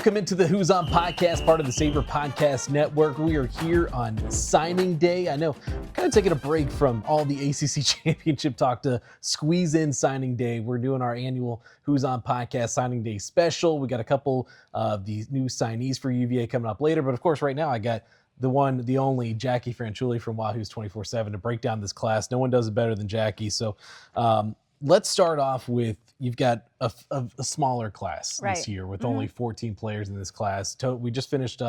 Welcome into the Who's On podcast, part of the Saber Podcast Network. We are here on signing day. I know I'm kind of taking a break from all the ACC Championship talk to squeeze in signing day. We're doing our annual Who's On podcast signing day special. We got a couple of these new signees for UVA coming up later. But of course, right now I got the one, the only Jacquie Franciulli from Wahoos 24/7 to break down this class. No one does it better than Jacquie. So let's start off with, you've got a smaller class this year with only 14 players in this class. We just finished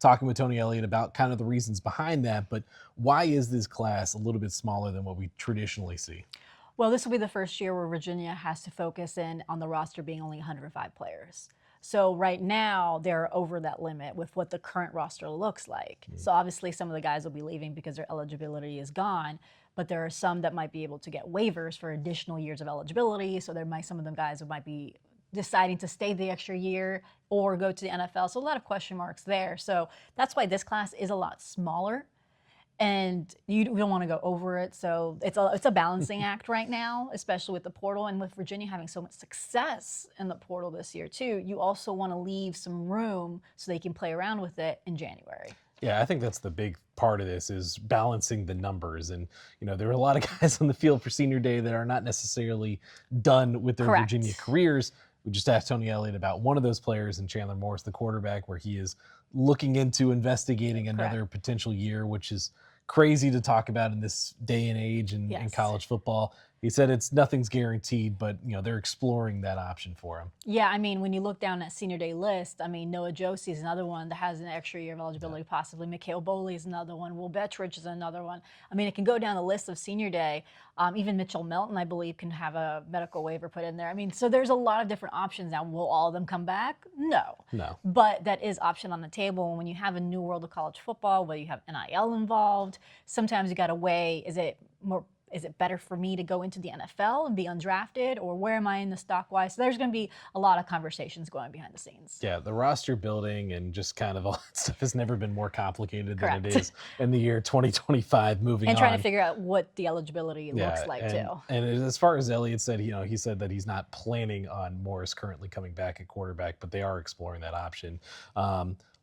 talking with Tony Elliott about kind of the reasons behind that, but why is this class a little bit smaller than what we traditionally see? Well, this will be the first year where Virginia has to focus in on the roster being only 105 players. So right now, they're over that limit with what the current roster looks like. So obviously, some of the guys will be leaving because their eligibility is gone, but there are some that might be able to get waivers for additional years of eligibility. So some of them guys who might be deciding to stay the extra year or go to the NFL. So a lot of question marks there. So that's why this class is a lot smaller. And you don't want to go over it. So it's a balancing act right now, especially with the portal. And with Virginia having so much success in the portal this year, too, you also want to leave some room so they can play around with it in January. Yeah, I think that's the big part of this, is balancing the numbers. And, you know, there are a lot of guys on the field for senior day that are not necessarily done with their Virginia careers. We just asked Tony Elliott about one of those players in Chandler Morris, the quarterback, where he is looking into investigating another potential year, which is crazy to talk about in this day and age in college football. He said nothing's guaranteed, but you know, they're exploring that option for him. Yeah, I mean, when you look down at senior day list, I mean, Noah Josie is another one that has an extra year of eligibility, possibly. Mikhail Boley is another one. Will Betridge is another one. I mean, it can go down the list of senior day. Even Mitchell Melton, I believe, can have a medical waiver put in there. I mean, so there's a lot of different options. Now, will all of them come back? No. But that is option on the table. And when you have a new world of college football, where you have NIL involved, sometimes you got to weigh, is it better for me to go into the NFL and be undrafted, or where am I in the stock wise? So there's going to be a lot of conversations going behind the scenes. Yeah, the roster building and just kind of all that stuff has never been more complicated than it is in the year 2025 moving on. And trying to figure out what the eligibility looks like too. And as far as Elliott said, you know, he said that he's not planning on Morris currently coming back at quarterback, but they are exploring that option.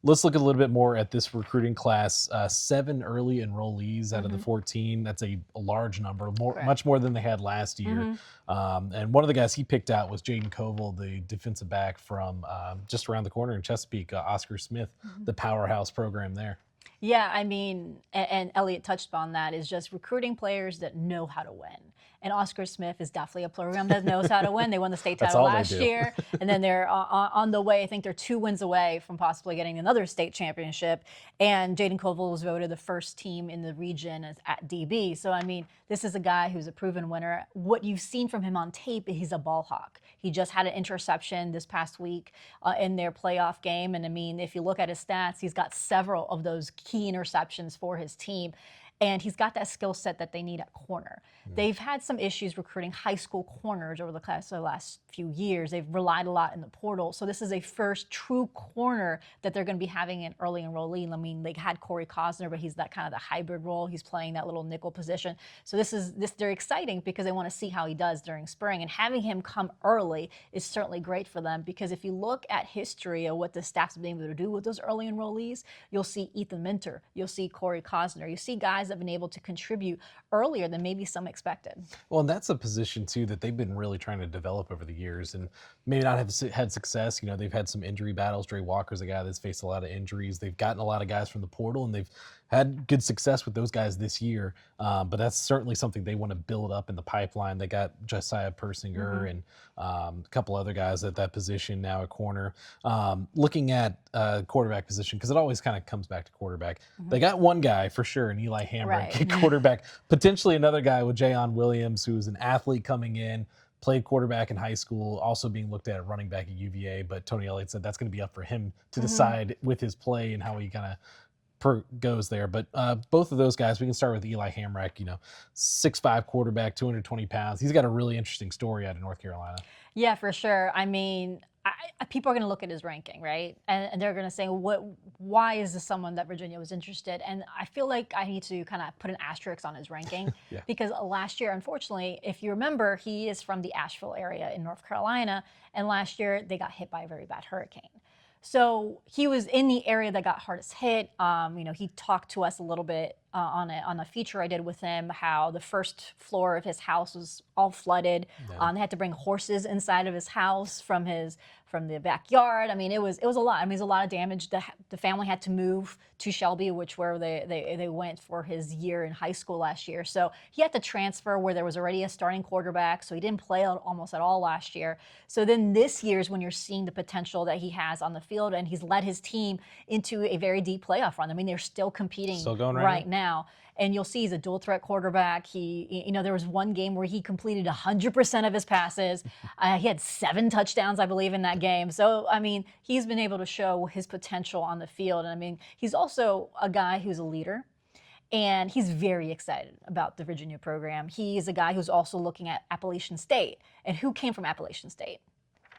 Let's look a little bit more at this recruiting class. 7 early enrollees out of the 14. That's a large number, much more than they had last year. And one of the guys he picked out was Jaden Koval, the defensive back from just around the corner in Chesapeake, Oscar Smith, the powerhouse program there. Yeah, I mean, and Elliott touched on that, is just recruiting players that know how to win. And Oscar Smith is definitely a program that knows how to win. They won the state title last year, and then they're on the way. I think they're 2 wins away from possibly getting another state championship. And Jaden Koval was voted the first team in the region at DB. So, I mean, this is a guy who's a proven winner. What you've seen from him on tape, he's a ball hawk. He just had an interception this past week in their playoff game. And, I mean, if you look at his stats, he's got several of those key interceptions for his team. And he's got that skill set that they need at corner. They've had some issues recruiting high school corners over the last few years. They've relied a lot in the portal. So this is a first true corner that they're going to be having an early enrollee. I mean, they had Corey Cosner, but he's that kind of the hybrid role. He's playing that little nickel position. So they're exciting because they want to see how he does during spring. And having him come early is certainly great for them, because if you look at history of what the staff's been able to do with those early enrollees, you'll see Ethan Minter, you'll see Corey Cosner, you see guys that have been able to contribute earlier than maybe some expected. Well, and that's a position too that they've been really trying to develop over the years, and maybe not have had success. You know, they've had some injury battles. Dre Walker's a guy that's faced a lot of injuries. They've gotten a lot of guys from the portal, and they've had good success with those guys this year. But that's certainly something they want to build up in the pipeline. They got Josiah Persinger and a couple other guys at that position now at corner. Looking at quarterback position, because it always kind of comes back to quarterback. They got one guy for sure, and Ely Hamrick at quarterback. Potentially another guy with Jayon Williams, who's an athlete coming in, played quarterback in high school, also being looked at running back at UVA. But Tony Elliott said that's going to be up for him to decide with his play and how he kind of goes there. But both of those guys, we can start with Ely Hamrick, 6'5" quarterback, 220 pounds. He's got a really interesting story out of North Carolina. Yeah, for sure. I mean, people are going to look at his ranking, right? And they're going to say, why is this someone that Virginia was interested? And I feel like I need to kind of put an asterisk on his ranking because last year, unfortunately, if you remember, he is from the Asheville area in North Carolina. And last year they got hit by a very bad hurricane. So he was in the area that got hardest hit. He talked to us a little bit on a feature I did with him, how the first floor of his house was all flooded. Yeah. They had to bring horses inside of his house from the backyard. I mean, it was a lot. I mean, it was a lot of damage. The family had to move to Shelby, where they went for his year in high school last year. So he had to transfer where there was already a starting quarterback. So he didn't play almost at all last year. So then this year is when you're seeing the potential that he has on the field, and he's led his team into a very deep playoff run. I mean, they're still competing right now. And you'll see he's a dual threat quarterback. There was one game where he completed 100% of his passes. He had 7 touchdowns, I believe, in that game. So, I mean, he's been able to show his potential on the field. And I mean, he's also a guy who's a leader. And he's very excited about the Virginia program. He's a guy who's also looking at Appalachian State. And who came from Appalachian State?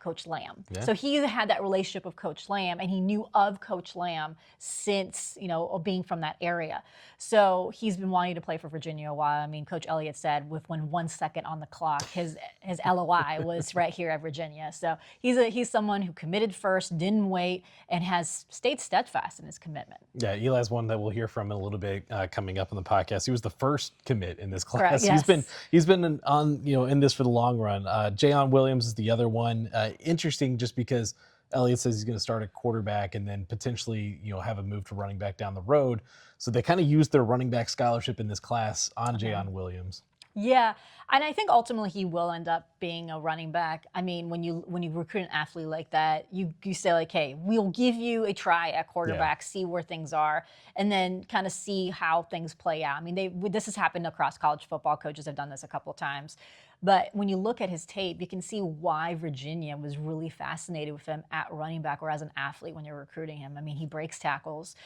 Coach Lamb. Yeah. So he had that relationship with Coach Lamb, and he knew of Coach Lamb since, being from that area. So he's been wanting to play for Virginia a while. I mean, Coach Elliott said when 1 second on the clock, his LOI was right here at Virginia. So he's someone who committed first, didn't wait, and has stayed steadfast in his commitment. Yeah, Eli's one that we'll hear from in a little bit coming up in the podcast. He was the first commit in this class. Correct, yes. He's been in this for the long run. Jayon Williams is the other one. Interesting just because Elliott says he's going to start at quarterback and then potentially, have a move to running back down the road. So they kind of used their running back scholarship in this class on Jayon Williams. Yeah, and I think ultimately he will end up being a running back. I mean, when you recruit an athlete like that, you say like, hey, we'll give you a try at quarterback, see where things are, and then kind of see how things play out. I mean, this has happened across college football. Coaches have done this a couple of times. But when you look at his tape, you can see why Virginia was really fascinated with him at running back or as an athlete when you're recruiting him. I mean, he breaks tackles.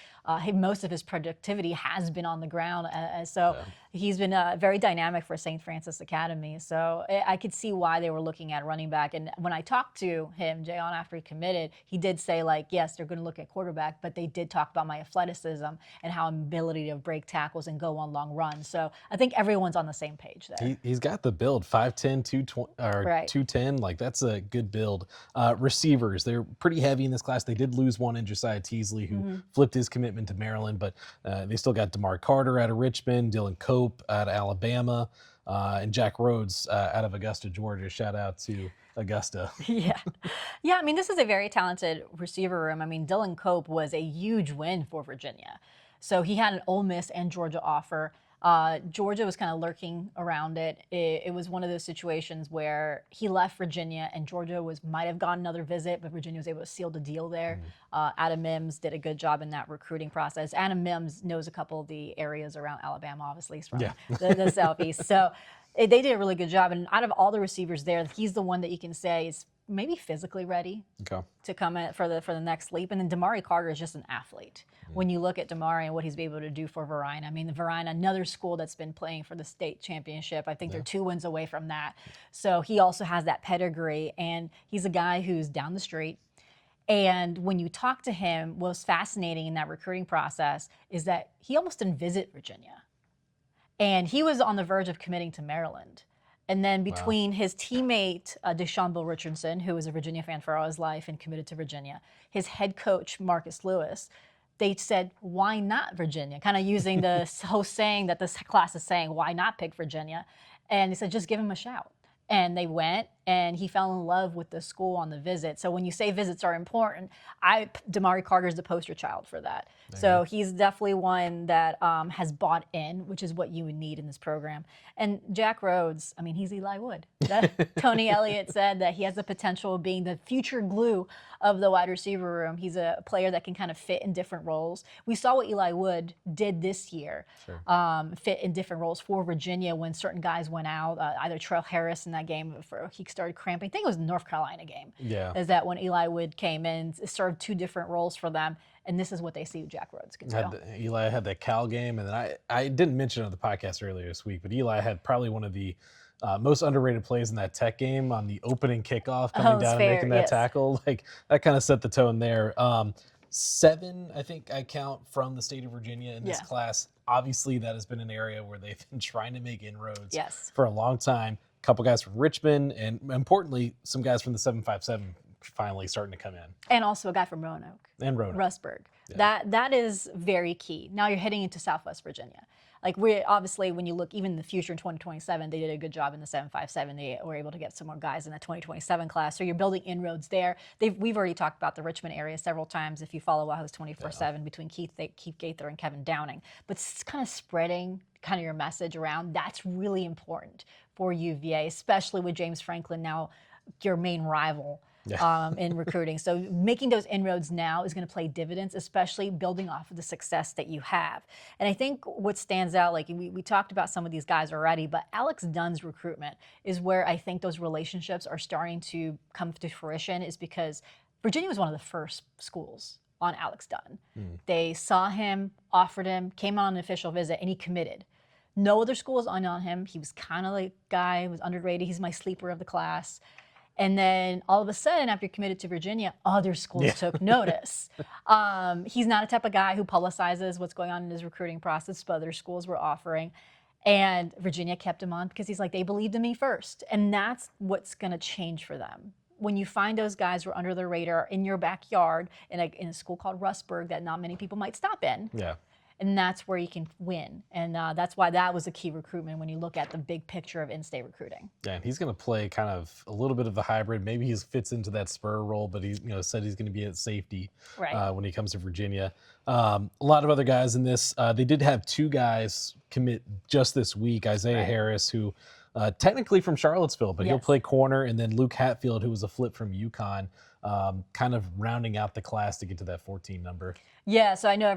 Most of his productivity has been on the ground. He's been very dynamic for St. Francis Academy. So I could see why they were looking at running back. And when I talked to him, Jayon, after he committed, he did say, yes, they're going to look at quarterback, but they did talk about my athleticism and how ability to break tackles and go on long runs. So I think everyone's on the same page there. He's got the build, 5'10", 220, right. That's a good build. Receivers, they're pretty heavy in this class. They did lose one in Josiah Teasley, who flipped his commitment to Maryland, but they still got DaMari Carter out of Richmond, Dylan Cope out of Alabama, and Jack Rhodes out of Augusta, Georgia. Shout out to Augusta. Yeah. I mean, this is a very talented receiver room. I mean, Dylan Cope was a huge win for Virginia. So he had an Ole Miss and Georgia offer. Georgia was kind of lurking around it. It was one of those situations where he left Virginia and Georgia might have gotten another visit, but Virginia was able to seal the deal there. Adam Mims did a good job in that recruiting process. Adam Mims knows a couple of the areas around Alabama, obviously, he's from the Southeast. So they did a really good job. And out of all the receivers there, he's the one that you can say is maybe physically ready to come in for the next leap. And then DaMari Carter is just an athlete. When you look at DaMari and what he's been able to do for Varina, I mean, Varina, another school that's been playing for the state championship. I think they're 2 wins away from that. So he also has that pedigree, and he's a guy who's down the street. And when you talk to him, what's fascinating in that recruiting process is that he almost didn't visit Virginia. And he was on the verge of committing to Maryland. And then between his teammate, Bull Richardson, who was a Virginia fan for all his life and committed to Virginia, his head coach, Marcus Lewis, they said, why not Virginia? Kind of using the whole saying that this class is saying, why not pick Virginia? And they said, just give him a shout. And they went, and he fell in love with the school on the visit. So when you say visits are important, DaMari Carter is the poster child for that. So he's definitely one that has bought in, which is what you would need in this program. And Jack Rhodes, I mean, he's Eli Wood. Tony Elliott said that he has the potential of being the future glue of the wide receiver room. He's a player that can kind of fit in different roles. We saw what Eli Wood did this year, fit in different roles for Virginia when certain guys went out, either Trell Harris in that game, he started cramping. I think it was the North Carolina game. Is that when Eli Wood came in, served 2 different roles for them. And this is what they see Jack Rhodes can do. Eli had that Cal game, and then I didn't mention it on the podcast earlier this week, but Eli had probably one of the most underrated plays in that Tech game on the opening kickoff, coming down and making that tackle. Like, that kind of set the tone there. 7, I think I count, from the state of Virginia in this class. Obviously, that has been an area where they've been trying to make inroads for a long time. A couple guys from Richmond, and importantly, some guys from the 757 finally starting to come in. And also a guy from Roanoke. And Roanoke. Rustburg. Yeah. That is very key. Now you're heading into Southwest Virginia. Like, we obviously, when you look even in the future in 2027, they did a good job in the 757. They were able to get some more guys in the 2027 class. So you're building inroads there. We've already talked about the Richmond area several times. If you follow Wahoos 24/7 between Keith Gaither and Kevin Downing, but it's kind of spreading kind of your message around. That's really important for UVA, especially with James Franklin now your main rival. In recruiting. So making those inroads now is going to play dividends, especially building off of the success that you have. And I think what stands out, like we talked about some of these guys already, but Alex Dunn's recruitment is where I think those relationships are starting to come to fruition, is because Virginia was one of the first schools on Alex Dunn. They saw him, offered him, came on an official visit, and he committed. No other school was on him. He was kind of like a guy who was underrated. He's my sleeper of the class. And then all of a sudden, after he committed to Virginia, other schools took notice. He's not a type of guy who publicizes what's going on in his recruiting process, but other schools were offering. And Virginia kept him on because he's like, they believed in me first. And that's what's going to change for them. When you find those guys who are under the radar in your backyard in a school called Rustburg that not many people might stop in. Yeah. And that's where you can win. And that's why that was a key recruitment when you look at the big picture of in-state recruiting. Yeah, and he's going to play kind of a little bit of the hybrid. Maybe he fits into that spur role, but he said he's going to be at safety when he comes to Virginia. A lot of other guys in this. They did have two guys commit just this week. Isaiah Harris, who technically from Charlottesville, but he'll play corner, and then Luke Hatfield, who was a flip from UConn, kind of rounding out the class to get to that 14 number. Yeah, so I know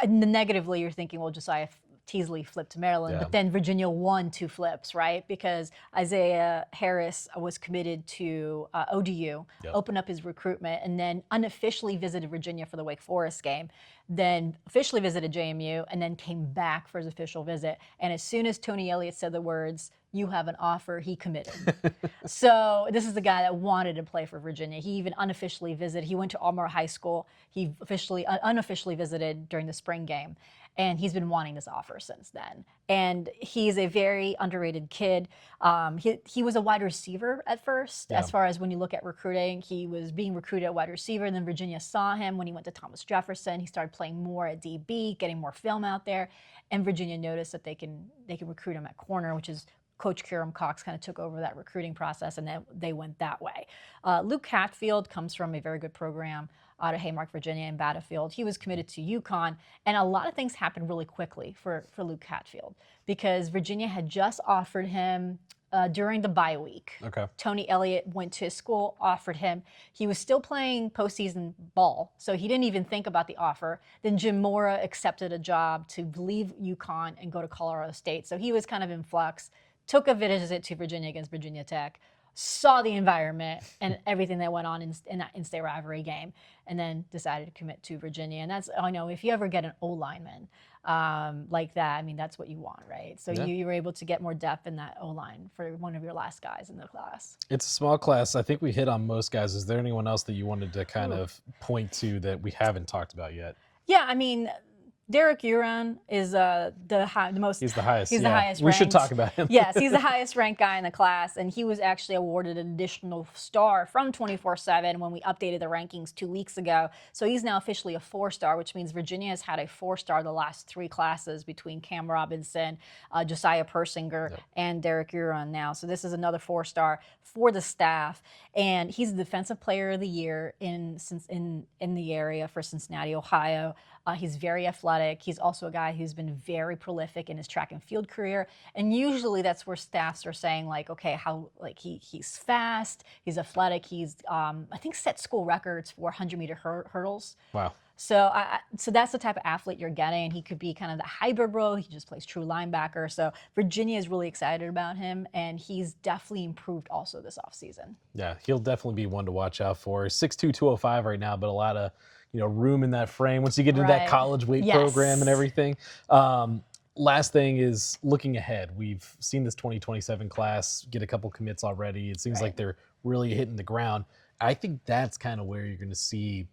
negatively, you're thinking, well, Josiah Teasley flipped to Maryland, but then Virginia won 2 flips, right? Because Isaiah Harris was committed to ODU, opened up his recruitment, and then unofficially visited Virginia for the Wake Forest game, then officially visited JMU, and then came back for his official visit. And as soon as Tony Elliott said the words, "You have an offer," he committed. So this is the guy that wanted to play for Virginia. He even unofficially visited. He went to Almar High School. He unofficially visited during the spring game. And he's been wanting this offer since then. And he's a very underrated kid. He was a wide receiver at first, as far as when you look at recruiting. He was being recruited at wide receiver, and then Virginia saw him when he went to Thomas Jefferson. He started playing more at DB, getting more film out there. And Virginia noticed that they can recruit him at corner, which is Coach Kiram Cox kind of took over that recruiting process, and then they went that way. Luke Hatfield comes from a very good program out of Haymark, Virginia, in Battlefield. He was committed to UConn, and a lot of things happened really quickly for Luke Hatfield because Virginia had just offered him during the bye week. Tony Elliott went to his school, offered him. He was still playing postseason ball, so he didn't even think about the offer. Then Jim Mora accepted a job to leave UConn and go to Colorado State, so he was kind of in flux. Took a visit to Virginia against Virginia Tech, saw the environment and everything that went on in that in-state rivalry game, and then decided to commit to Virginia. And that's, I know, if you ever get an O-lineman like that, I mean, that's what you want, right? So you were able to get more depth in that O-line for one of your last guys in the class. It's a small class. I think we hit on most guys. Is there anyone else that you wanted to kind of point to that we haven't talked about yet? Yeah, I mean, Derek Uran is the most. He's the highest. He's the highest. We should talk about him. Yes, he's the highest ranked guy in the class, and he was actually awarded an additional star from 24/7 when we updated the rankings 2 weeks ago. So he's now officially a 4-star, which means Virginia has had a 4-star the last 3 classes between Cam Robinson, Josiah Persinger, and Derek Uran now. So this is another 4-star for the staff, and he's the Defensive Player of the Year in the area for Cincinnati, Ohio. He's very athletic. He's also a guy who's been very prolific in his track and field career. And usually that's where staffs are saying, like, okay, he's fast, he's athletic, he's, I think, set school records for 100-meter hurdles. Wow. So so that's the type of athlete you're getting. And he could be kind of the hybrid role. He just plays true linebacker. So Virginia is really excited about him, and he's definitely improved also this offseason. Yeah, he'll definitely be one to watch out for. 6'2", 205 right now, but a lot of room in that frame once you get into that college weight program and everything. Last thing is looking ahead. We've seen this 2027 class get a couple commits already. It seems like they're really hitting the ground. I think that's kind of where you're going to see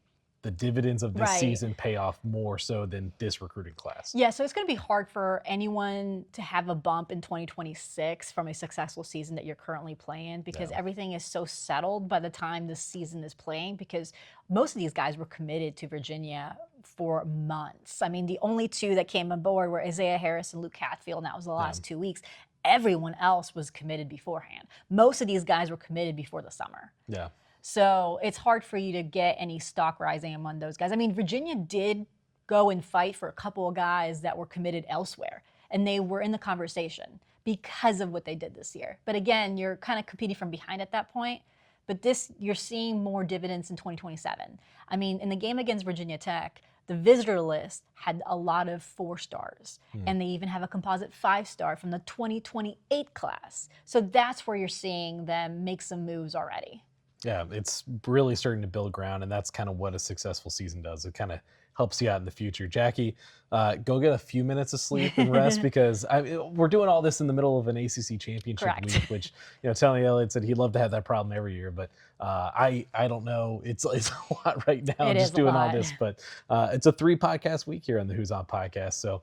the dividends of this Right. season pay off more so than this recruiting class. Yeah, so it's going to be hard for anyone to have a bump in 2026 from a successful season that you're currently playing, because everything is so settled by the time this season is playing, because most of these guys were committed to Virginia for months. I mean, the only two that came on board were Isaiah Harris and Luke Hatfield, and that was the last 2 weeks. Everyone else was committed beforehand. Most of these guys were committed before the summer. Yeah. So it's hard for you to get any stock rising among those guys. I mean, Virginia did go and fight for a couple of guys that were committed elsewhere, and they were in the conversation because of what they did this year. But again, you're kind of competing from behind at that point. But this, you're seeing more dividends in 2027. I mean, in the game against Virginia Tech, the visitor list had a lot of 4-stars, and they even have a composite 5-star from the 2028 class. So that's where you're seeing them make some moves already. Yeah, it's really starting to build ground, and that's kind of what a successful season does. It kind of helps you out in the future. Jacquie, go get a few minutes of sleep and rest, because we're doing all this in the middle of an ACC Championship week, which, Tony Elliott said he'd love to have that problem every year, but I don't know. It's a lot right now just doing all this, but it's a 3-podcast week here on the Who's On podcast. So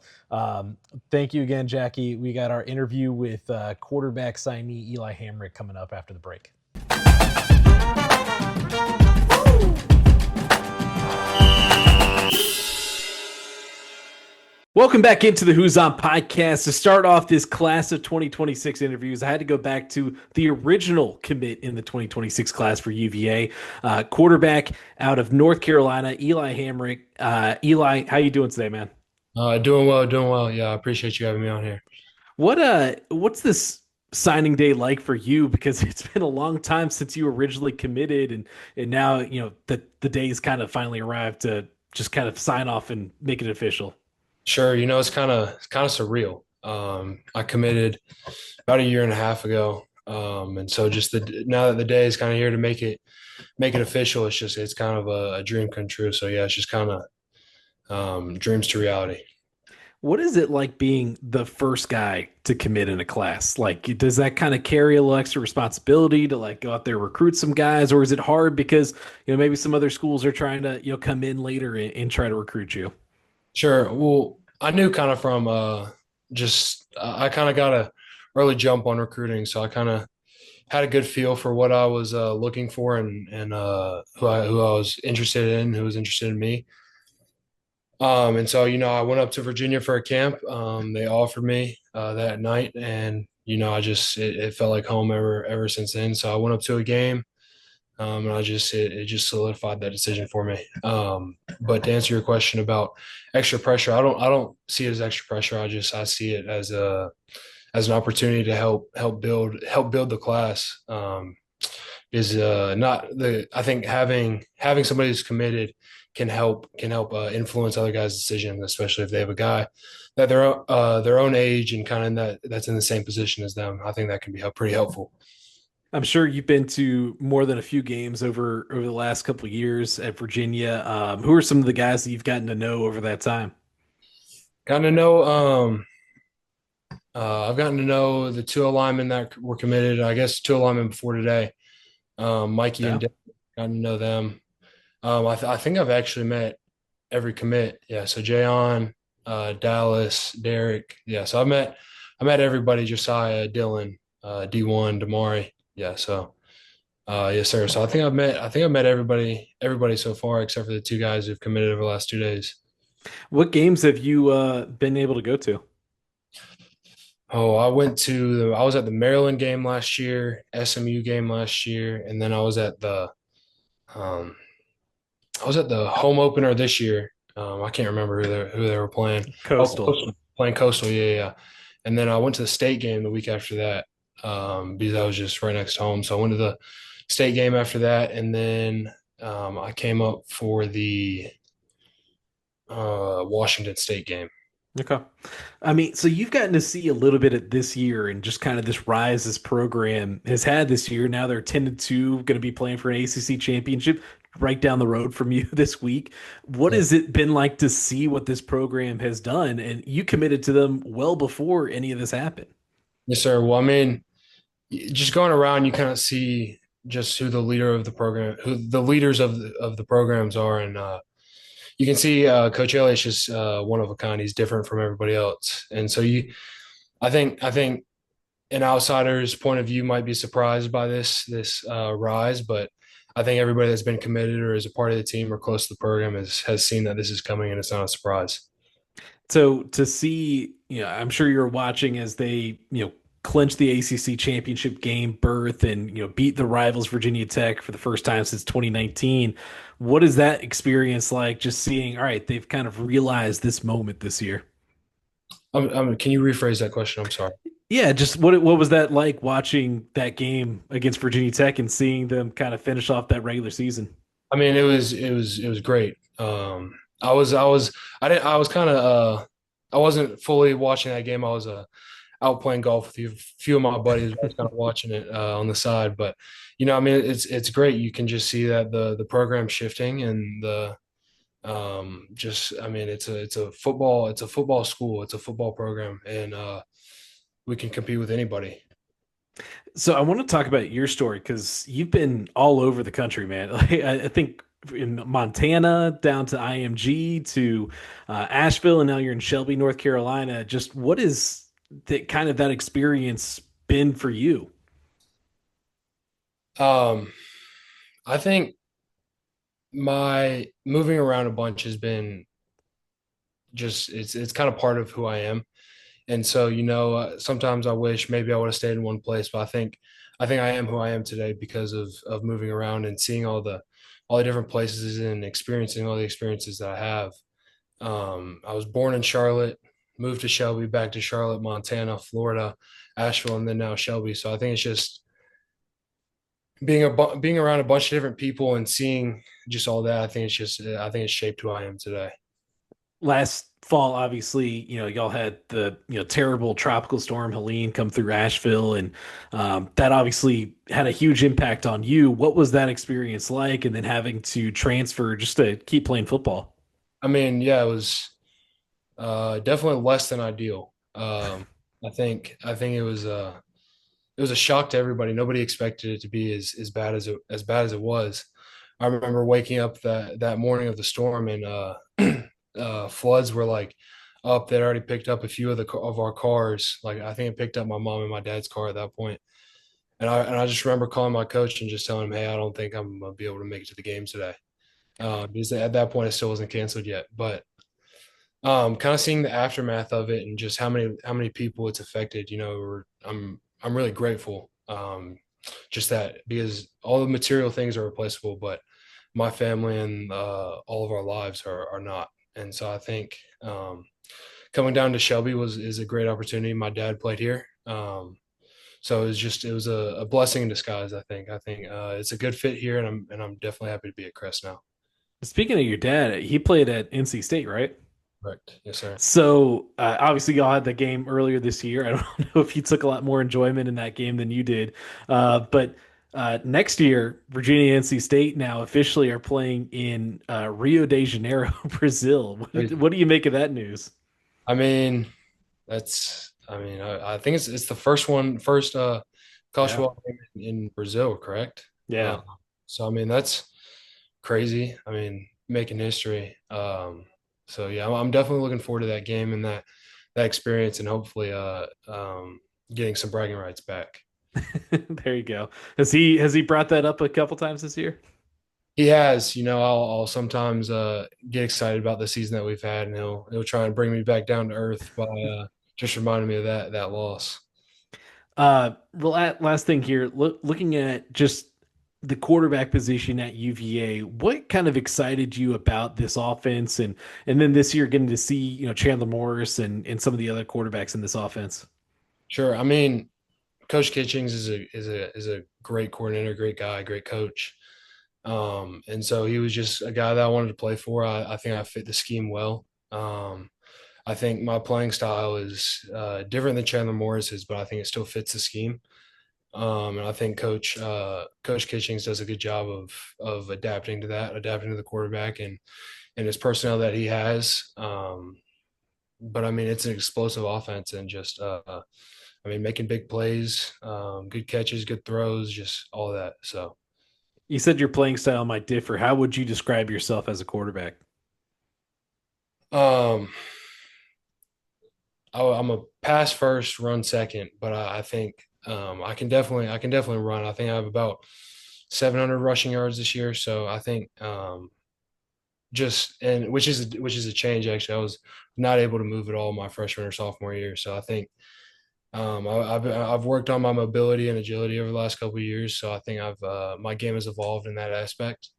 thank you again, Jacquie. We got our interview with quarterback signee Ely Hamrick coming up after the break. Welcome back into the Who's On podcast. To start off this class of 2026 interviews, I had to go back to the original commit in the 2026 class for UVA, quarterback out of North Carolina, Ely Hamrick. Ely, how you doing today, man? Doing well. Yeah, I appreciate you having me on here. What's this signing day like for you? Because it's been a long time since you originally committed, and now the day's kind of finally arrived to just kind of sign off and make it official. Sure, it's kind of surreal. I committed about a year and a half ago, and so just now that the day is kind of here to make it official, it's kind of a dream come true. So yeah, it's just kind of dreams to reality. What is it like being the first guy to commit in a class? Like, does that kind of carry a little extra responsibility to like go out there, recruit some guys, or is it hard because maybe some other schools are trying to come in later and try to recruit you? Sure. Well, I knew kind of from I kind of got a early jump on recruiting, so I kind of had a good feel for what I was looking for and who I was interested in, who was interested in me. And so I went up to Virginia for a camp. They offered me that night, and it felt like home ever since then. So I went up to a game. And it just solidified that decision for me. But to answer your question about extra pressure, I don't see it as extra pressure. I see it as an opportunity to help build the class. I think having somebody who's committed can help influence other guys' decisions, especially if they have a guy that their own age and kind of that's in the same position as them. I think that can be pretty helpful. I'm sure you've been to more than a few games over the last couple of years at Virginia. Who are some of the guys that you've gotten to know over that time? Gotten to know, I've gotten to know the 2 linemen that were committed. I guess 2 linemen before today, Mikey and Derek, gotten to know them. I think I've actually met every commit. Yeah, so Jayon, Dallas, Derek. Yeah, so I met everybody. Josiah, Dylan, D1, DaMari. Yeah, so yes, sir. So I think I've met everybody so far except for the 2 guys who've committed over the last 2 days. What games have you been able to go to? Oh, I was at the Maryland game last year, SMU game last year, and then I was at the home opener this year. I can't remember who they were playing. Coastal. Playing Coastal, yeah. And then I went to the state game the week after that. Because I was just right next to home. So I went to the state game after that, and then I came up for the Washington State game. Okay. I mean, so you've gotten to see a little bit of this year and just kind of this rise this program has had this year. Now they're 10-2, going to be playing for an ACC championship right down the road from you this week. What has it been like to see what this program has done? And you committed to them well before any of this happened. Yes, sir. Well, I mean, just going around, you kind of see just who the leaders of the programs are, and you can see Coach Elliott's just one of a kind. He's different from everybody else, and so I think an outsider's point of view might be surprised by this rise, but I think everybody that's been committed or is a part of the team or close to the program has seen that this is coming, and it's not a surprise. So to see, I'm sure you're watching as they, clinch the ACC championship game berth and, beat the rivals Virginia Tech for the first time since 2019. What is that experience like just seeing, all right, they've kind of realized this moment this year? Can you rephrase that question? I'm sorry. Yeah, just what was that like watching that game against Virginia Tech and seeing them kind of finish off that regular season? I mean, it was great. I was kind of I wasn't fully watching that game. I was out playing golf with a few of my buddies. I was kind of watching it on the side, but I mean, it's great. You can just see that the program's shifting and the just I mean, it's a football school, it's a football program, and we can compete with anybody. So I want to talk about your story because you've been all over the country, man. Like, I think in Montana down to IMG to Asheville, and now you're in Shelby, North Carolina. Just what is that experience been for you? Um, I think my moving around a bunch has been just it's kind of part of who I am. And so, sometimes I wish maybe I would have stayed in one place, but I think I am who I am today because of moving around and seeing all the different places and experiencing all the experiences that I have. I was born in Charlotte, moved to Shelby, back to Charlotte, Montana, Florida, Asheville, and then now Shelby. So I think it's just being around a bunch of different people and seeing just all that. I think it's shaped who I am today. Last fall, obviously, y'all had the terrible tropical storm Helene come through Asheville, and that obviously had a huge impact on you. What was that experience like? And then having to transfer just to keep playing football. I mean, yeah, it was definitely less than ideal. I think it was a shock to everybody. Nobody expected it to be as bad as it was. I remember waking up that morning of the storm, and floods were like up. They'd already picked up a few of our cars. Like I think it picked up my mom and my dad's car at that point. And I just remember calling my coach and just telling him, "Hey, I don't think I'm gonna be able to make it to the game today." Because at that point it still wasn't canceled yet. But kind of seeing the aftermath of it and just how many people it's affected, I'm really grateful. Just that because all the material things are replaceable, but my family and all of our lives are not. And so I think coming down to Shelby is a great opportunity. My dad played here. So it was a blessing in disguise. I think it's a good fit here, and I'm definitely happy to be at Crest now. Speaking of your dad, he played at NC State, right? Correct. Yes, sir. So obviously, y'all had the game earlier this year. I don't know if you took a lot more enjoyment in that game than you did, but next year, Virginia and NC State now officially are playing in Rio de Janeiro, Brazil. What do you make of that news? I mean, I think it's the first college Yeah, football game in Brazil, correct? yeah. So I mean, that's crazy. I mean, making history. So yeah, I'm definitely looking forward to that game and that experience, and hopefully, getting some bragging rights back. There you go. Has he brought that up a couple times this year? He has, I'll sometimes get excited about the season that we've had, and he'll try and bring me back down to earth by just reminding me of that loss. Last thing here, looking at just the quarterback position at UVA, what kind of excited you about this offense and then this year getting to see, Chandler Morris and some of the other quarterbacks in this offense? Sure. I mean, Coach Kitchings is a great coordinator, great guy, great coach. And so he was just a guy that I wanted to play for. I think I fit the scheme well. I think my playing style is different than Chandler Morris's, but I think it still fits the scheme. And I think Coach Kitchings does a good job of adapting to that, adapting to the quarterback and his personnel that he has. But I mean, it's an explosive offense and just I mean, making big plays, good catches, good throws, just all that. So You said your playing style might differ. How would you describe yourself as a quarterback? Um, I'm a pass first, run second, but I think I can definitely run. I think I have about 700 rushing yards this year, so I think just and which is a change actually. I was not able to move at all my freshman or sophomore year, so I think I've worked on my mobility and agility over the last couple of years, so I think I've my game has evolved in that aspect.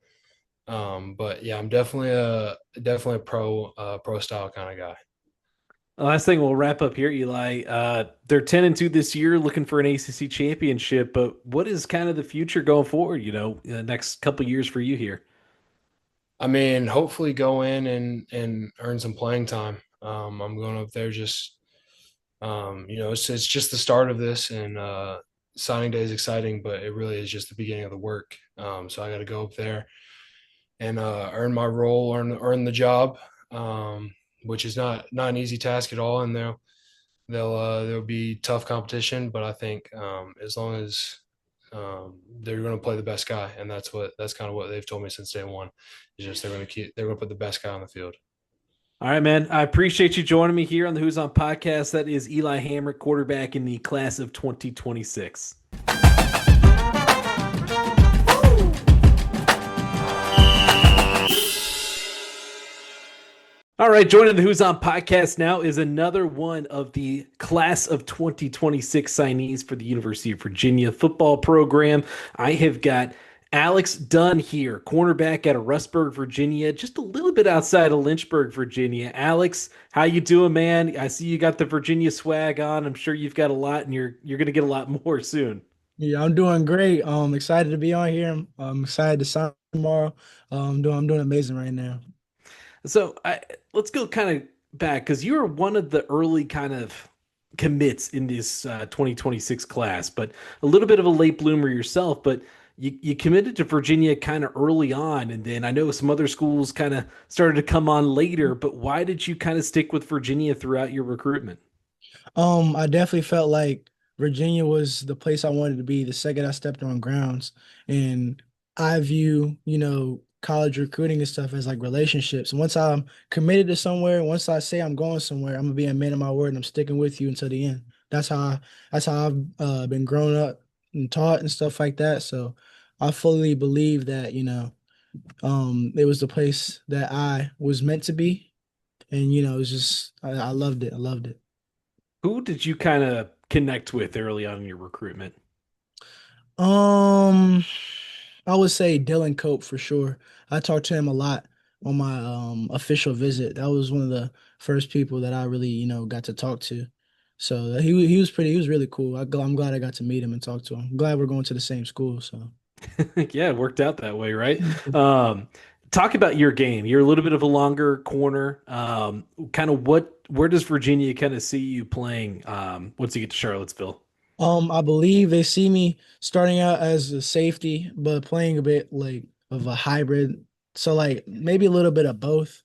But yeah, I'm definitely a pro style kind of guy. Last thing we'll wrap up here, Eli. They're 10-2 this year, looking for an ACC championship. But what is kind of the future going forward? The next couple years for you here. I mean, hopefully go in and earn some playing time. I'm going up there just it's just the start of this, and signing day is exciting, but it really is just the beginning of the work. So I got to go up there and earn my role, earn the job, which is not an easy task at all. And there'll be tough competition, but I think as long as they're going to play the best guy, and that's kind of what they've told me since day one. Is just they're going to put the best guy on the field. All right, man. I appreciate you joining me here on the Who's On podcast. That is Ely Hamrick, quarterback in the class of 2026. All right, joining the Who's On podcast now is another one of the class of 2026 signees for the University of Virginia football program. I have got Alex Dunn here, cornerback out of Rustburg, Virginia, just a little bit outside of Lynchburg, Virginia. Alex, how you doing, man? I see you got the Virginia swag on. I'm sure you've got a lot, and you're going to get a lot more soon. Yeah, I'm doing great. Excited to be on here. I'm excited to sign tomorrow. I'm doing amazing right now. So let's go kind of back because you were one of the early kind of commits in this 2026 class, but a little bit of a late bloomer yourself. But you committed to Virginia kind of early on, and then I know some other schools kind of started to come on later. But why did you kind of stick with Virginia throughout your recruitment? I definitely felt like Virginia was the place I wanted to be the second I stepped on grounds. And I view, college recruiting and stuff as like relationships. Once I'm committed to somewhere, once I say I'm going somewhere, I'm gonna be a man of my word and I'm sticking with you until the end. That's how I've been grown up and taught and stuff like that. So I fully believe that, it was the place that I was meant to be. And, it was just I loved it. I loved it. Who did you kind of connect with early on in your recruitment? Um, I would say Dylan Cope for sure. I talked to him a lot on my official visit. That was one of the first people that I really, got to talk to. So he was really cool. I'm glad I got to meet him and talk to him. I'm glad we're going to the same school. So Yeah, it worked out that way, right? Talk about your game. You're a little bit of a longer corner. Kind of where does Virginia kind of see you playing once you get to Charlottesville? I believe they see me starting out as a safety, but playing a bit like of a hybrid. So like maybe a little bit of both.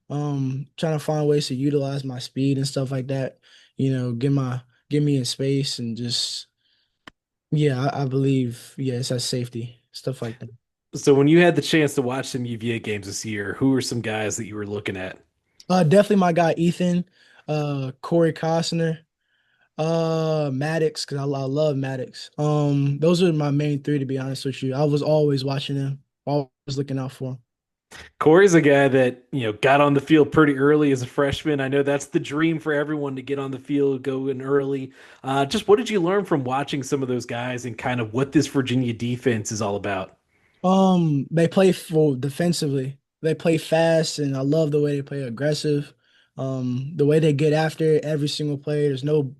Trying to find ways to utilize my speed and stuff like that. Get me in space and just yeah, I believe it's as safety, stuff like that. So when you had the chance to watch some UVA games this year, who were some guys that you were looking at? Definitely my guy Ethan, Corey Costner, Maddox, because I love Maddox. Those are my main three to be honest with you. I was always watching them, always looking out for them. Corey's a guy that, got on the field pretty early as a freshman. I know that's the dream for everyone to get on the field, go in early. Just what did you learn from watching some of those guys and kind of what this Virginia defense is all about? They play full defensively. They play fast, and I love the way they play aggressive. The way they get after it, every single play. There's no,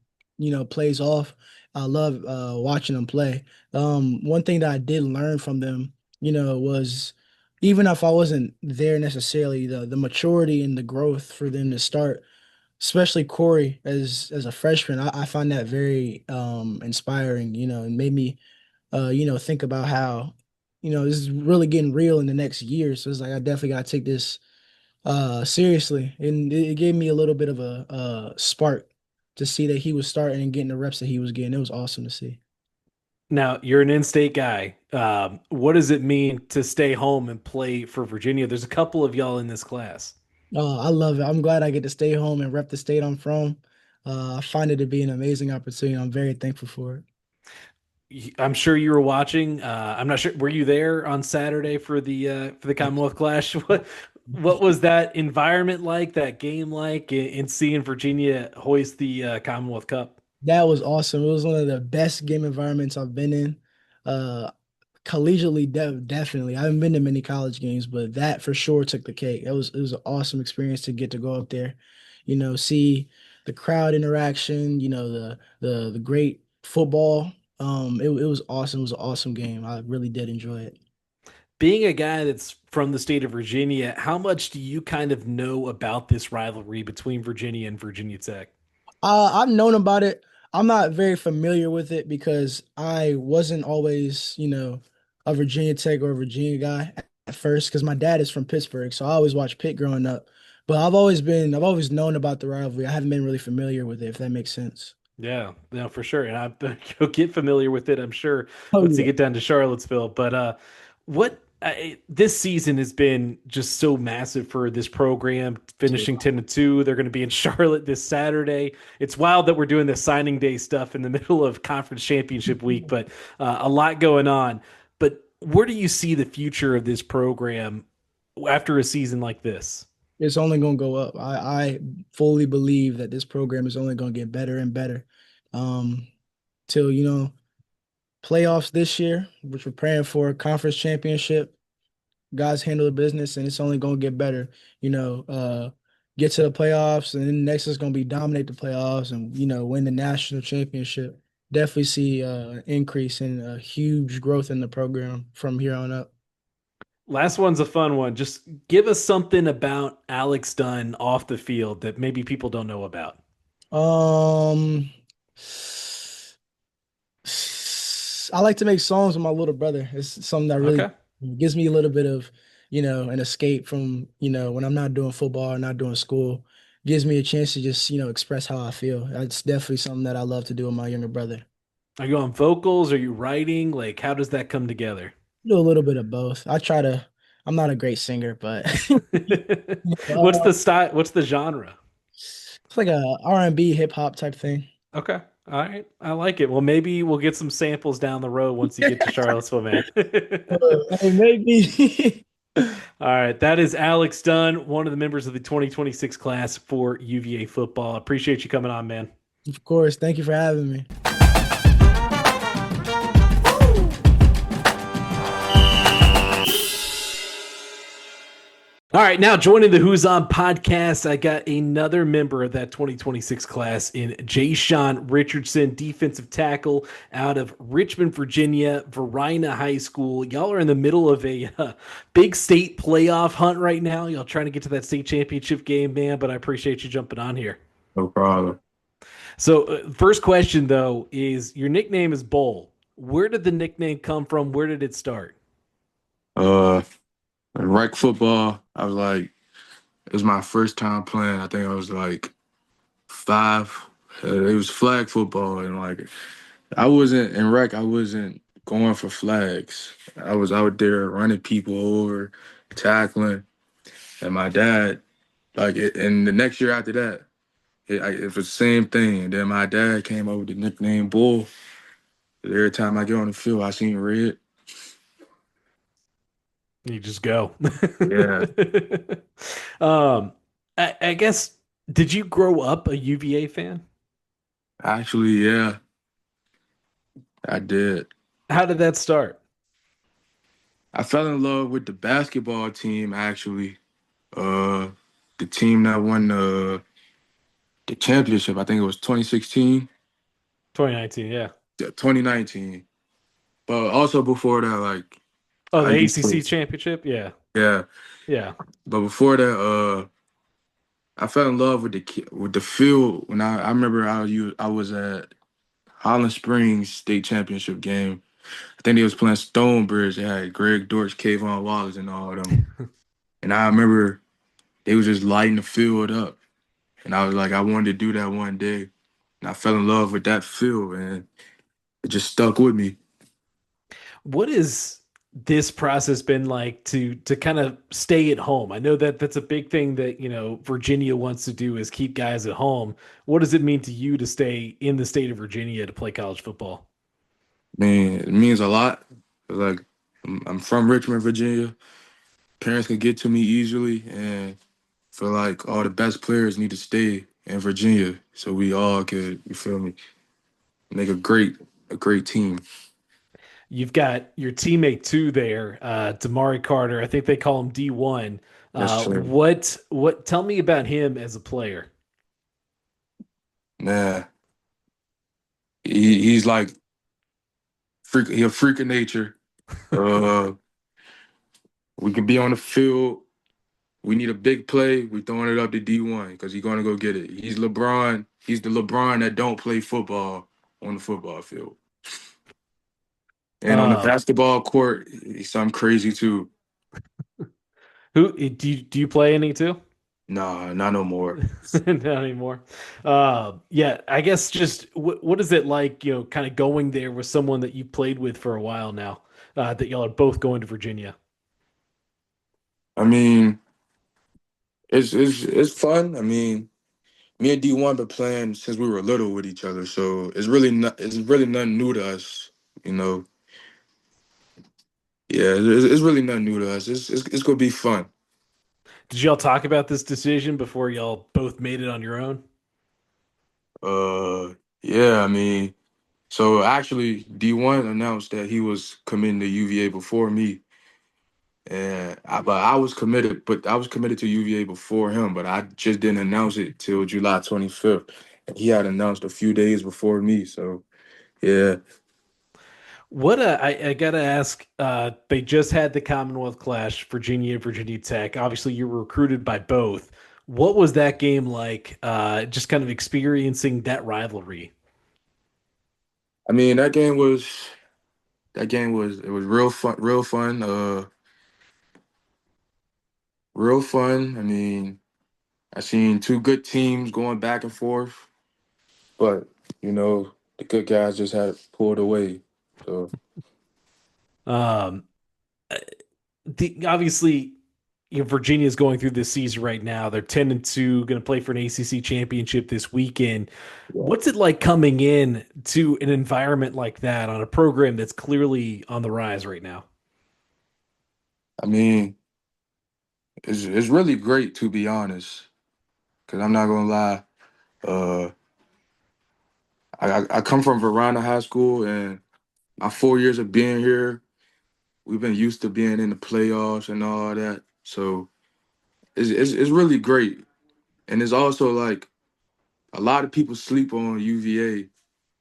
plays off. I love watching them play. One thing that I did learn from them, was even if I wasn't there necessarily, the maturity and the growth for them to start, especially Corey as a freshman, I find that very inspiring. And made me think about how, this is really getting real in the next year. So it's like I definitely gotta take this seriously. And it gave me a little bit of a spark to see that he was starting and getting the reps that he was getting. It was awesome to see. Now, you're an in-state guy. What does it mean to stay home and play for Virginia? There's a couple of y'all in this class. I love it. I'm glad I get to stay home and rep the state I'm from. I find it to be an amazing opportunity. I'm very thankful for it. I'm sure you were watching. I'm not sure. Were you there on Saturday for the Commonwealth Clash? What was that environment like? That game like in seeing Virginia hoist the Commonwealth Cup? That was awesome. It was one of the best game environments I've been in. Uh, collegiately, definitely. I haven't been to many college games, but that for sure took the cake. It was an awesome experience to get to go up there, see the crowd interaction, the great football. It was awesome. It was an awesome game. I really did enjoy it. Being a guy that's from the state of Virginia, how much do you kind of know about this rivalry between Virginia and Virginia Tech? I've known about it. I'm not very familiar with it because I wasn't always, a Virginia Tech or a Virginia guy at first because my dad is from Pittsburgh, so I always watched Pitt growing up. But I've always known about the rivalry. I haven't been really familiar with it, if that makes sense. Yeah, no, for sure. And you'll get familiar with it, I'm sure, Oh once you yeah. get down to Charlottesville. But this season has been just so massive for this program, finishing 10-2. They're going to be in Charlotte this Saturday. It's wild that we're doing the signing day stuff in the middle of conference championship week, but a lot going on. But where do you see the future of this program after a season like this? It's only going to go up. I fully believe that this program is only going to get better and better. Um, till, playoffs this year, which we're praying for, conference championship. Guys handle the business and it's only going to get better. You know, uh, get to the playoffs and then next is going to be dominate the playoffs and, win the national championship. Definitely see an increase in a huge growth in the program from here on up. Last one's a fun one. Just give us something about Alex Dunn off the field that maybe people don't know about. Um, I like to make songs with my little brother. It's something that really Okay. gives me a little bit of, an escape from, when I'm not doing football or not doing school. Gives me a chance to just, express how I feel. That's definitely something that I love to do with my younger brother. Are you on vocals? Are you writing? Like, how does that come together? Do a little bit of both. I'm not a great singer, but What's uh, the style? What's the genre? it's like a R&B hip hop type thing. Okay. All right. I like it. Well, maybe we'll get some samples down the road once you get to Charlottesville, man. Hey, maybe. All right. That is Alex Dunn, one of the members of the 2026 class for UVA football. Appreciate you coming on, man. Of course. Thank you for having me. All right, now joining the Who's On podcast, I got another member of that 2026 class in Ja'Shawn Richardson, defensive tackle out of Richmond, Virginia, Varina High School. Y'all are in the middle of a big state playoff hunt right now. Y'all trying to get to that state championship game, man, but I appreciate you jumping on here. No problem. So, first question, though, is your nickname is Bull. Where did the nickname come from? Where did it start? Uh, in rec football, I was like, it was my first time playing. I think I was like 5. It was flag football, and like I wasn't in rec. I wasn't going for flags. I was out there running people over, tackling, and my dad, and the next year after that, it was the same thing. And then my dad came up with the nickname Bull. Every time I get on the field, I seen red. You just go. Yeah. I guess, did you grow up a UVA fan? Actually, yeah, I did. How did that start? I fell in love with the basketball team, actually. Uh, the team that won the championship, I think it was 2016, 2019, yeah. yeah, 2019. But also before that, like, Oh, the I used ACC to, Championship? Yeah. yeah. Yeah. But before that, I fell in love with the field when I remember I was at Holland Springs State Championship game. I think they was playing Stonebridge. They had Greg Dortch, Kayvon Wallace, and all of them. And I remember they was just lighting the field up. And I was like, I wanted to do that one day. And I fell in love with that field, and it just stuck with me. What is this process been like to kind of stay at home? I know that that's a big thing that, Virginia wants to do is keep guys at home. What does it mean to you to stay in the state of Virginia to play college football? Man, it means a lot. Like, I'm from Richmond, Virginia. Parents can get to me easily, and feel like all the best players need to stay in Virginia so we all could, you feel me, make a great team. You've got your teammate too there, DaMari Carter. I think they call him D1. That's true. What tell me about him as a player? Man, he's like he a freak of nature. Uh, we can be on the field. We need a big play. We throwing it up to D1 because he's gonna go get it. He's LeBron. He's the LeBron that don't play football on the football field. And on the Um, basketball court, he's something crazy too. who do you play any too? Nah, not no more. Not anymore. Yeah, I guess just what is it like, kind of going there with someone that you played with for a while now, that y'all are both going to Virginia? I mean, it's fun. I mean, me and D1 been playing since we were little with each other, so it's really nothing new to us, you know. Yeah, it's really nothing new to us. It's gonna be fun. Did y'all talk about this decision before y'all both made it on your own? Uh, yeah, I mean, so actually D1 announced that he was committing to UVA before me, and I was committed to UVA before him, but I just didn't announce it till July 25th. He had announced a few days before me, so yeah. What I gotta ask, they just had the Commonwealth Clash, Virginia and Virginia Tech. Obviously, you were recruited by both. What was that game like? Just kind of experiencing that rivalry. I mean, it was real fun. I mean, I seen two good teams going back and forth, but the good guys just had pulled away. So Um, obviously, Virginia's going through this season right now. They're 10-2, going to play for an ACC championship this weekend. yeah. What's it like coming in to an environment like that on a program that's clearly on the rise right now? I mean, it's really great to be honest, because I'm not gonna lie. Uh, I come from Verona High School, and my 4 years of being here, we've been used to being in the playoffs and all that. So it's really great, and it's also like a lot of people sleep on UVA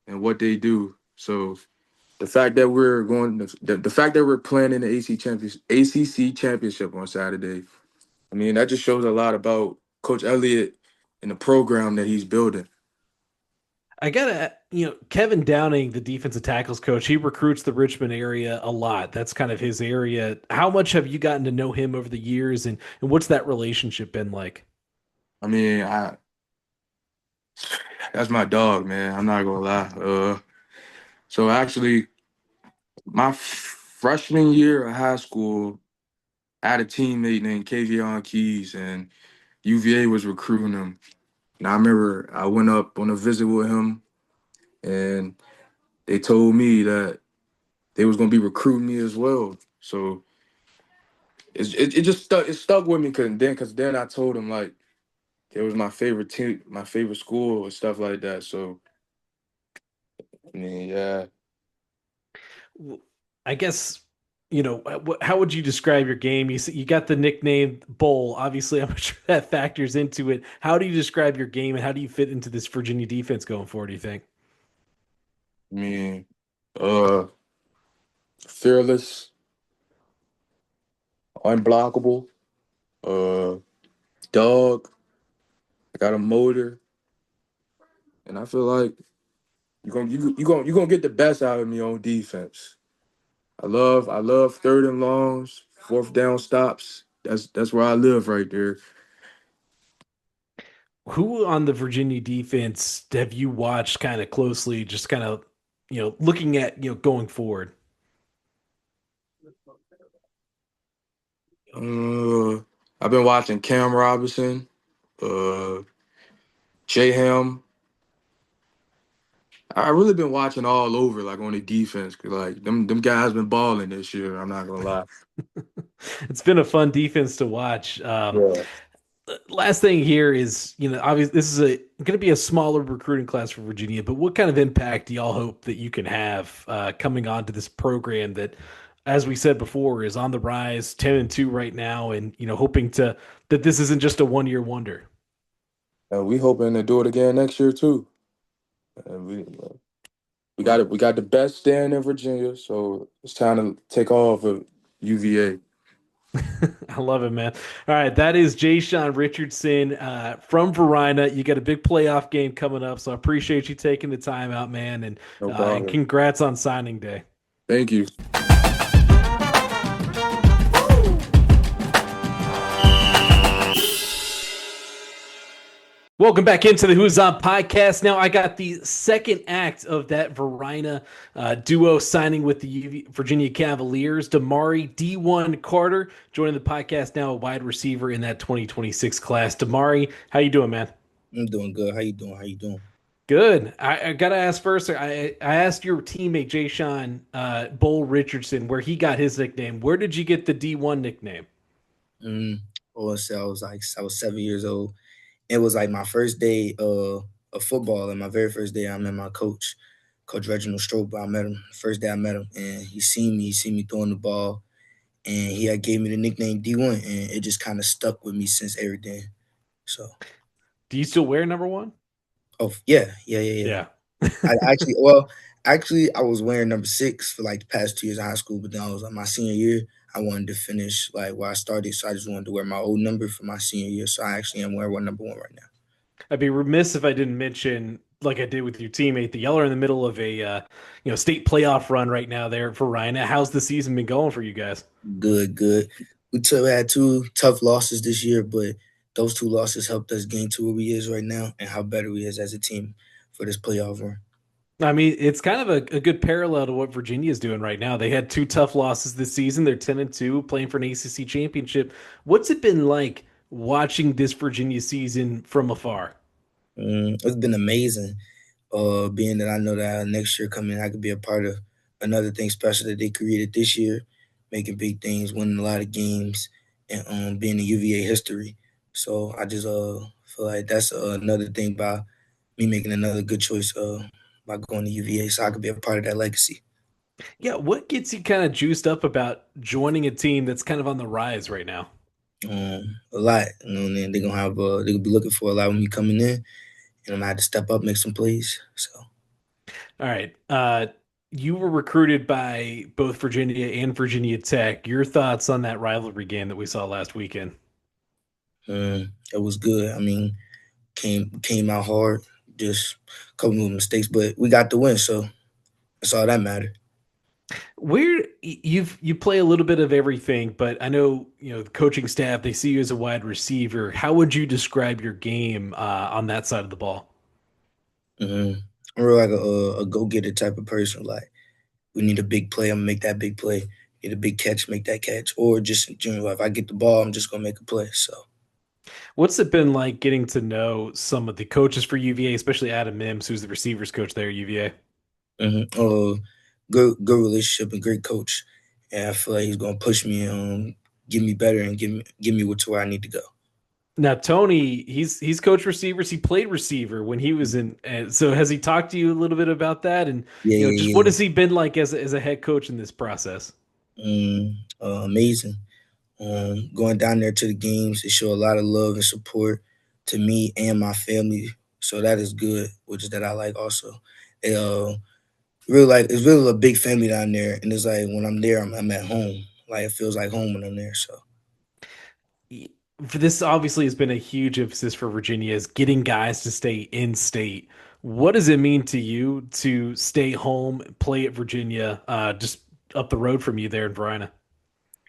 and what they do. So the fact that we're playing in the ACC Championship on Saturday, I mean, that just shows a lot about Coach Elliott and the program that he's building. I gotta, Kevin Downing, the defensive tackles coach, he recruits the Richmond area a lot. That's kind of his area. How much have you gotten to know him over the years, and what's that relationship been like? I mean, that's my dog, man. I'm not gonna lie. So actually, my freshman year of high school, I had a teammate named Kavion Keys, and UVA was recruiting him. And I remember I went up on a visit with him, and they told me that they was gonna be recruiting me as well. So it just stuck with me because then I told him like it was my favorite team, my favorite school and stuff like that. So I mean, yeah. I guess, how would you describe your game? You got the nickname Bull. Obviously, I'm sure that factors into it. How do you describe your game, and how do you fit into this Virginia defense going forward, do you think? I mean, uh, fearless, unblockable, uh, dog. I got a motor, and I feel like you're gonna get the best out of me on defense. I love third and longs, fourth down stops. That's where I live right there. Who on the Virginia defense have you watched kind of closely, just kind of, looking at, going forward? I've been watching Cam Robinson, J Ham. I really been watching all over, like on the defense, 'cause like them guys been balling this year. I'm not gonna lie. It's been a fun defense to watch. Yeah. Last thing here is, obviously this is going to be a smaller recruiting class for Virginia, but what kind of impact do y'all hope that you can have coming onto this program that, as we said before, is on the rise, 10-2 right now, and hoping that this isn't just a 1-year wonder. And we hoping to do it again next year too. And we got it. We got the best stand in Virginia, so it's time to take off of UVA. I love it, man. All right, that is Ja'Shawn Richardson from Verina. You got a big playoff game coming up, so I appreciate you taking the time out, man, and No problem. congrats on signing day. Thank you. Welcome back into the Who's On podcast. Now I got the second act of that Verina duo signing with the Virginia Cavaliers. DaMari D1 Carter joining the podcast now, a wide receiver in that 2026 class. DaMari, how you doing, man? I'm doing good. How you doing? How you doing? Good. I got to ask first, I asked your teammate, Ja'Shawn Bull Richardson, where he got his nickname. Where did you get the D1 nickname? So I was 7 years old. It was like my first day of football, and my very first day I met my coach, Coach Reginald Strope. I met him first day I met him, and he seen me throwing the ball, and he had gave me the nickname D1, and it just kind of stuck with me since everything. So, do you still wear number 1? oh yeah. I was wearing number 6 for like the past 2 years of high school, but then I was on my senior year. I wanted to finish like where I started, so I just wanted to wear my old number for my senior year. So I actually am wearing number 1 right now. I'd be remiss if I didn't mention, like I did with your teammate, that y'all are in the middle of a state playoff run right now there for Ryan. How's the season been going for you guys? Good. We had 2 tough losses this year, but those 2 losses helped us gain to where we is right now and how better we is as a team for this playoff run. I mean, it's kind of a good parallel to what Virginia is doing right now. They had 2 tough losses this season. They're 10-2, playing for an ACC championship. What's it been like watching this Virginia season from afar? It's been amazing. Being that I know that next year coming, I could be a part of another thing special that they created this year, making big things, winning a lot of games, and being in UVA history. So I just feel like that's another thing by me making another good choice by going to UVA, so I could be a part of that legacy. Yeah, what gets you kind of juiced up about joining a team that's kind of on the rise right now? A lot, and they're gonna have they're gonna be looking for a lot when me coming in, and I'm gonna have to step up, make some plays. So, all right, you were recruited by both Virginia and Virginia Tech. Your thoughts on that rivalry game that we saw last weekend? It was good. I mean, came out hard, just a couple of mistakes, but we got the win, so that's all that mattered. Where you play a little bit of everything, but I know the coaching staff, they see you as a wide receiver. How would you describe your game on that side of the ball? I'm really like a go-getter type of person. Like, we need a big play, I'm gonna make that big play. Need a big catch, make that catch. Or just in general, if I get the ball, I'm just gonna make a play. So, what's it been like getting to know some of the coaches for UVA, especially Adam Mims, who's the receivers coach there at UVA? Good relationship and great coach. And I feel like he's gonna push me, get me better, and get me to where I need to go. Now, Tony, he's coached receivers. He played receiver when he was in. So, has he talked to you a little bit about that? And what has he been like as a head coach in this process? Amazing. Going down there to the games, they show a lot of love and support to me and my family. So that is good, which is that I like also. They it's really a big family down there, and it's like when I'm there, I'm at home. Like, it feels like home when I'm there. So. For this obviously has been a huge emphasis for Virginia, is getting guys to stay in state. What does it mean to you to stay home, play at Virginia, just up the road from you there in Verina?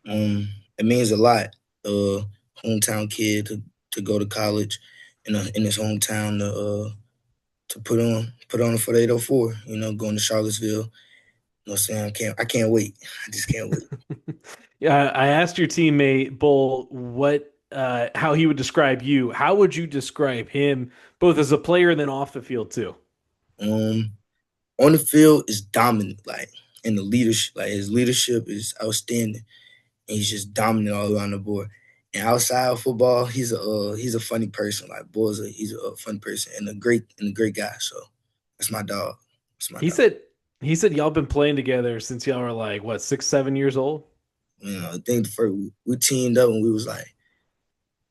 It means a lot. Hometown kid to go to college in his hometown to put on for the 804. Going to Charlottesville. You know what I'm saying? I can't wait. I just can't wait. Yeah, I asked your teammate Bull what how he would describe you. How would you describe him, both as a player and then off the field too? Um, on the field is dominant, like in the leadership, like his leadership is outstanding, and he's just dominant all around the board. And outside of football, he's a funny person. Like he's a funny person and a great guy. So that's my dog. That's my He dog. said he said y'all been playing together since y'all were like what 6, 7 years old. You know, I think the first we teamed up when we was like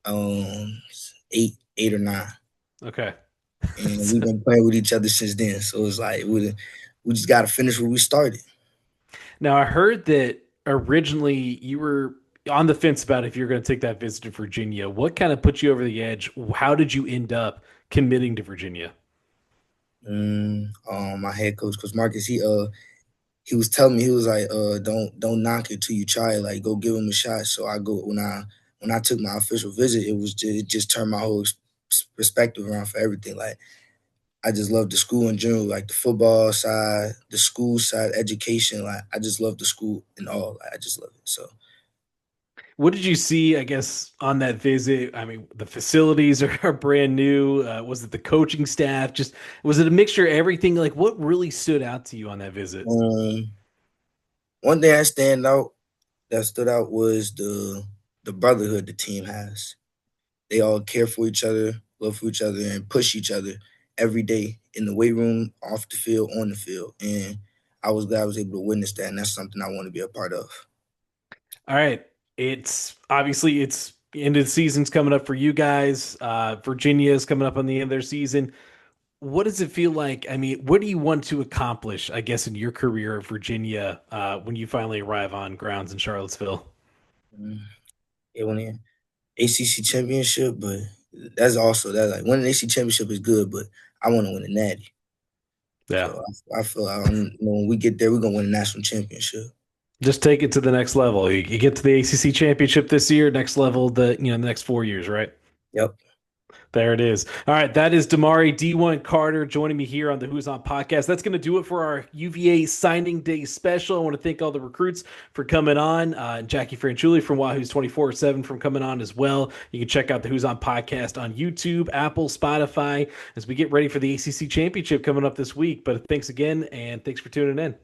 um 8 or 9, Okay. and we've been playing with each other since then. So it's like we just got to finish what we started. Now I heard that originally you were on the fence about if you're going to take that visit to Virginia. What kind of put you over the edge? How did you end up committing to Virginia? My head coach Marcus, he was telling me, he was like, don't knock it till you try it. Like, go give him a shot. So I go when I took my official visit, it just turned my whole perspective around for everything. Like, I just love the school in general, like the football side, the school side, education. Like, I just love the school and all. Like, I just love it. So What did you see, I guess, on that visit? I mean, the facilities are brand new. Was it the coaching staff? Just was it a mixture of everything? Like, what really stood out to you on that visit? um, one thing that stood out was the brotherhood the team has. They all care for each other, love for each other, and push each other every day in the weight room, off the field, on the field. And I was glad I was able to witness that, and that's something I want to be a part of. All right. It's obviously it's the end of the season's coming up for you guys. Virginia is coming up on the end of their season. What does it feel like? I mean, what do you want to accomplish, I guess, in your career at Virginia when you finally arrive on grounds in Charlottesville? Mm. It won the ACC Championship, but that's also that like winning the ACC Championship is good, but I want to win a Natty. Yeah. So I feel when we get there, we're gonna win a national championship. Just take it to the next level. You get to the ACC championship this year, next level, the next 4 years, right? Yep. There it is. All right, that is DaMari D1 Carter joining me here on the Who's On podcast. That's going to do it for our UVA signing day special. I want to thank all the recruits for coming on. Jacquie Franciulli from Wahoos 24/7 from coming on as well. You can check out the Who's On podcast on YouTube, Apple, Spotify as we get ready for the ACC championship coming up this week. But thanks again, and thanks for tuning in.